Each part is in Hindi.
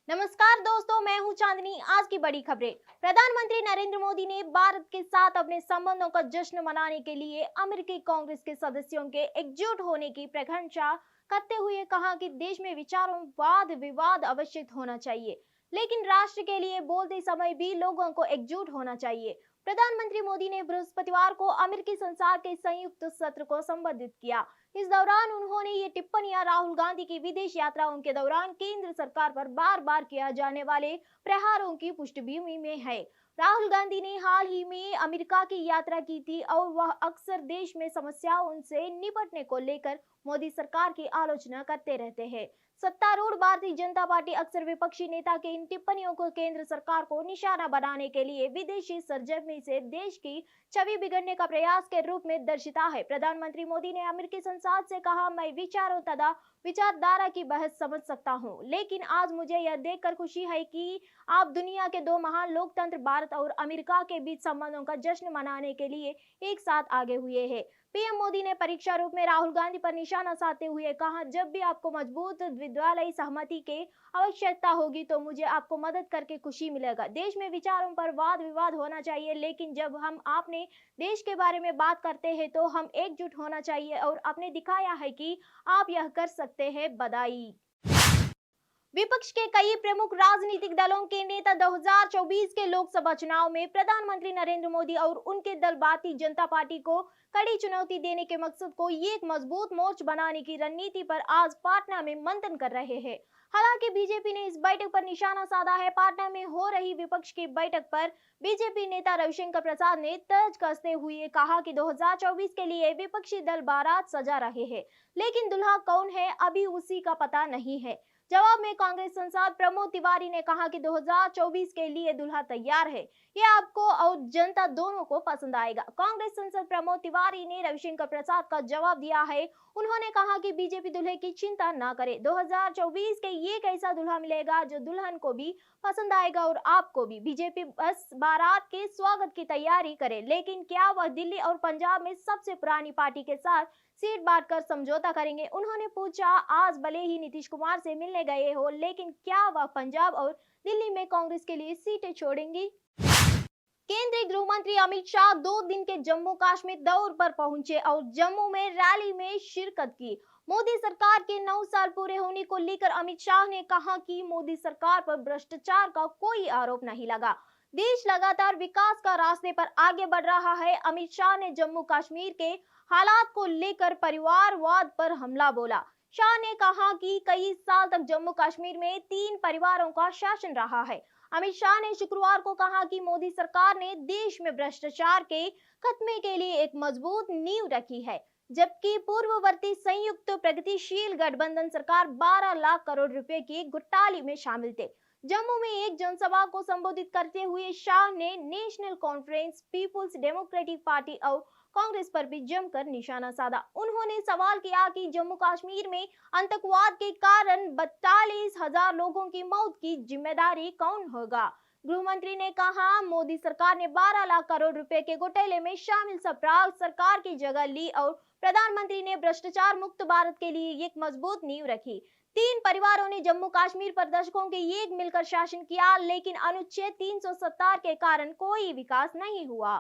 नमस्कार दोस्तों, मैं हूं चांदनी। आज की बड़ी खबरें। प्रधानमंत्री नरेंद्र मोदी ने भारत के साथ अपने संबंधों का जश्न मनाने के लिए अमेरिकी कांग्रेस के सदस्यों के एकजुट होने की प्रशंसा करते हुए कहा कि देश में विचारों वाद विवाद अवश्य होना चाहिए, लेकिन राष्ट्र के लिए बोलते समय भी लोगों को एकजुट होना चाहिए। प्रधानमंत्री मोदी ने बृहस्पतिवार को अमेरिकी संसद के संयुक्त सत्र को संबोधित किया। इस दौरान उन्होंने ये टिप्पणियां राहुल गांधी की विदेश यात्राओं के दौरान केंद्र सरकार पर बार बार किया जाने वाले प्रहारों की पृष्ठभूमि में है। राहुल गांधी ने हाल ही में अमेरिका की यात्रा की थी और वह अक्सर देश में समस्याओं से निपटने को लेकर मोदी सरकार की आलोचना करते रहते हैं। सत्तारूढ़ भारतीय जनता पार्टी अक्सर विपक्षी नेता की इन टिप्पणियों को केंद्र सरकार को निशाना बनाने के लिए विदेशी सरजमी से देश की छवि बिगड़ने का प्रयास के रूप में दर्शिता है। प्रधानमंत्री मोदी ने अमेरिकी संसद से कहा, मैं विचारों तथा विचारधारा की बहस समझ सकता हूं, लेकिन आज मुझे यह देखकर खुशी है कि आप दुनिया के दो महान लोकतंत्र भारत और अमेरिका के बीच संबंधों का जश्न मनाने के लिए एक साथ आगे हुए हैं। पीएम मोदी ने परीक्षा रूप में राहुल गांधी पर निशाना साधते हुए कहा, जब भी आपको मजबूत द्विदलीय सहमति की आवश्यकता होगी तो मुझे आपको मदद करके खुशी मिलेगा। देश में विचारों पर वाद विवाद होना चाहिए, लेकिन जब हम अपने देश के बारे में बात करते हैं तो हम एकजुट होना चाहिए और आपने दिखाया है कि आप यह कर सकते हैं। बधाई। विपक्ष के कई प्रमुख राजनीतिक दलों के नेता 2024 के लोकसभा चुनाव में प्रधानमंत्री नरेंद्र मोदी और उनके दल भारतीय जनता पार्टी को कड़ी चुनौती देने के मकसद को एक मजबूत मोर्च बनाने की रणनीति पर आज पटना में मंथन कर रहे हैं। हालांकि बीजेपी ने इस बैठक पर निशाना साधा है। पटना में हो रही विपक्ष की बैठक पर बीजेपी नेता रविशंकर प्रसाद ने तर्ज कसते हुए कहा कि 2024 के लिए विपक्षी दल बारात सजा रहे हैं, लेकिन दुल्हा कौन है अभी उसी का पता नहीं है। जवाब में कांग्रेस सांसद प्रमोद तिवारी ने कहा कि 2024 के लिए दुल्हा तैयार है, ये आपको और जनता दोनों को पसंद आएगा। कांग्रेस सांसद प्रमोद तिवारी ने रविशंकर प्रसाद का जवाब दिया है। उन्होंने कहा कि बीजेपी दूल्हे की चिंता न करे, 2024 के एक ऐसा दुल्हा मिलेगा जो दुल्हन को भी पसंद आएगा और आपको भी। बीजेपी बस बारात के स्वागत की तैयारी करे, लेकिन क्या वह दिल्ली और पंजाब में सबसे पुरानी पार्टी के साथ सीट बांटकर समझौता करेंगे? उन्होंने पूछा, आज भले ही नीतीश कुमार से मिलने गए हो, लेकिन क्या वह पंजाब और दिल्ली में कांग्रेस के लिए सीटें छोड़ेंगी? केंद्रीय गृह मंत्री अमित शाह 2 दिन के जम्मू कश्मीर दौरे पर पहुंचे और जम्मू में रैली में शिरकत की। मोदी सरकार के 9 साल पूरे होने को लेकर अमित शाह ने कहा कि मोदी सरकार पर भ्रष्टाचार का कोई आरोप नहीं लगा। देश लगातार विकास का रास्ते पर आगे बढ़ रहा है। अमित शाह ने जम्मू कश्मीर के हालात को लेकर परिवारवाद पर हमला बोला। शाह ने कहा कि कई साल तक जम्मू कश्मीर में 3 परिवारों का शासन रहा है। अमित शाह ने शुक्रवार को कहा कि मोदी सरकार ने देश में भ्रष्टाचार के खात्मे के लिए एक मजबूत नींव रखी है, जबकि पूर्ववर्ती संयुक्त प्रगतिशील गठबंधन सरकार 12 लाख करोड़ रुपए की घोटाले में शामिल थे। जम्मू में एक जनसभा को संबोधित करते हुए शाह ने नेशनल कॉन्फ्रेंस, पीपुल्स डेमोक्रेटिक पार्टी और कांग्रेस पर भी जमकर निशाना साधा। उन्होंने सवाल किया कि जम्मू कश्मीर में आतंकवाद के कारण 42,000 लोगों की मौत की जिम्मेदारी कौन होगा? गृह मंत्री ने कहा, मोदी सरकार ने 12 लाख करोड़ रुपए के घोटाले में शामिल सप्राग सरकार की जगह ली और प्रधानमंत्री ने भ्रष्टाचार मुक्त भारत के लिए एक मजबूत नींव रखी। 3 परिवारों ने जम्मू कश्मीर पर दशकों के एक मिलकर शासन किया, लेकिन अनुच्छेद 370 के कारण कोई विकास नहीं हुआ।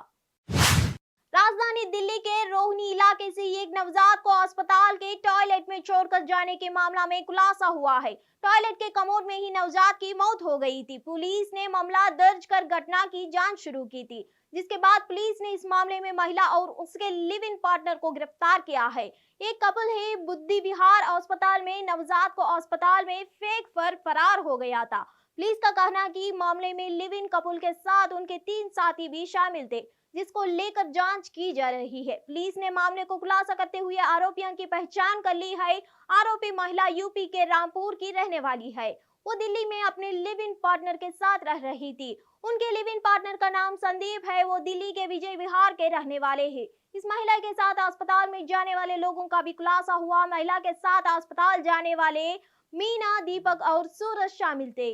राजधानी दिल्ली के रोहिणी इलाके से एक नवजात को अस्पताल के टॉयलेट में छोड़कर जाने के मामला में खुलासा हुआ है। टॉयलेट के कमोड में ही नवजात की मौत हो गई थी। पुलिस ने मामला दर्ज कर घटना की जांच शुरू की थी, जिसके बाद पुलिस ने इस मामले में महिला और उसके लिव इन पार्टनर को गिरफ्तार किया है। एक कपल है बुद्धि विहार अस्पताल में नवजात को अस्पताल में फेंक कर फरार हो गया था। पुलिस का कहना है कि मामले में लिव इन कपल के साथ उनके 3 साथी भी शामिल थे, जिसको लेकर जांच की जा रही है। पुलिस ने मामले को खुलासा करते हुए आरोपियों की पहचान कर ली है। आरोपी महिला यूपी के रामपुर की रहने वाली है। वो दिल्ली में अपने लिव इन पार्टनर के साथ रह रही थी। उनके लिव इन पार्टनर का नाम संदीप है। वो दिल्ली के विजय विहार के रहने वाले हैं। इस महिला के साथ अस्पताल में जाने वाले लोगों का भी खुलासा हुआ। महिला के साथ अस्पताल जाने वाले मीना, दीपक और सूरज शामिल थे।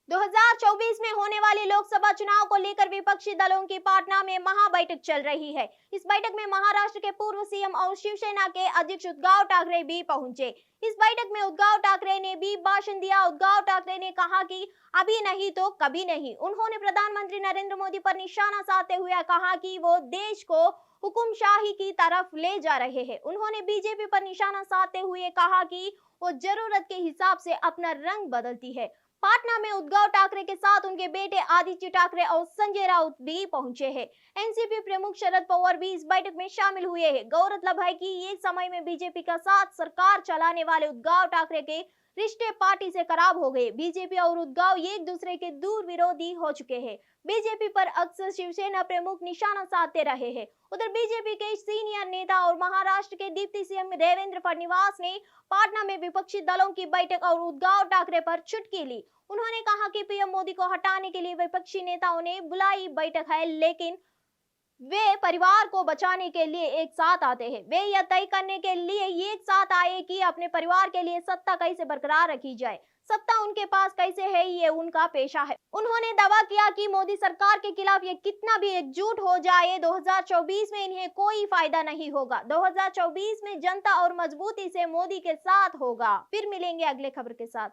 2024 में होने वाले लोकसभा चुनाव को लेकर विपक्षी दलों की पाटना में महा बैठक चल रही है। इस बैठक में महाराष्ट्र के पूर्व सीएम और शिवसेना के अध्यक्ष उद्धव ठाकरे भी पहुंचे। इस बैठक में उद्धव ठाकरे ने भी भाषण दिया। उद्धव ठाकरे ने कहा कि अभी नहीं तो कभी नहीं। उन्होंने प्रधानमंत्री नरेंद्र मोदी पर निशाना साधते हुए कहा कि वो देश को हुकुमशाही की तरफ ले जा रहे हैं। उन्होंने बीजेपी पर निशाना साधते हुए कहा कि वो जरूरत के हिसाब से अपना रंग बदलती है। पाटना में उद्धव ठाकरे के साथ उनके बेटे आदित्य ठाकरे और संजय राउत भी पहुंचे हैं। एनसीपी प्रमुख शरद पवार भी इस बैठक में शामिल हुए हैं। गौरतलब है कि ये समय में बीजेपी का साथ सरकार चलाने वाले उद्धव ठाकरे के रिश्ते पार्टी से खराब हो गए। बीजेपी और उद्धव एक दूसरे के दूर विरोधी हो चुके हैं। बीजेपी पर अक्सर शिवसेना प्रमुख निशाना साधते रहे हैं। उधर बीजेपी के सीनियर नेता और महाराष्ट्र के डिप्टी सीएम देवेंद्र फडणवीस ने पाटना में विपक्षी दलों की बैठक और उद्धव ठाकरे पर चुटकी ली। उन्होंने कहा कि पीएम मोदी को हटाने के लिए विपक्षी नेताओं ने बुलाई बैठक है, लेकिन वे परिवार को बचाने के लिए एक साथ आते हैं। वे यह तय करने के लिए एक साथ आए कि अपने परिवार के लिए सत्ता कैसे बरकरार रखी जाए। सत्ता उनके पास कैसे है, ये उनका पेशा है। उन्होंने दावा किया कि मोदी सरकार के खिलाफ ये कितना भी एकजुट हो जाए, 2024 में इन्हें कोई फायदा नहीं होगा। 2024 में जनता और मजबूती से मोदी के साथ होगा। फिर मिलेंगे अगले खबर के साथ।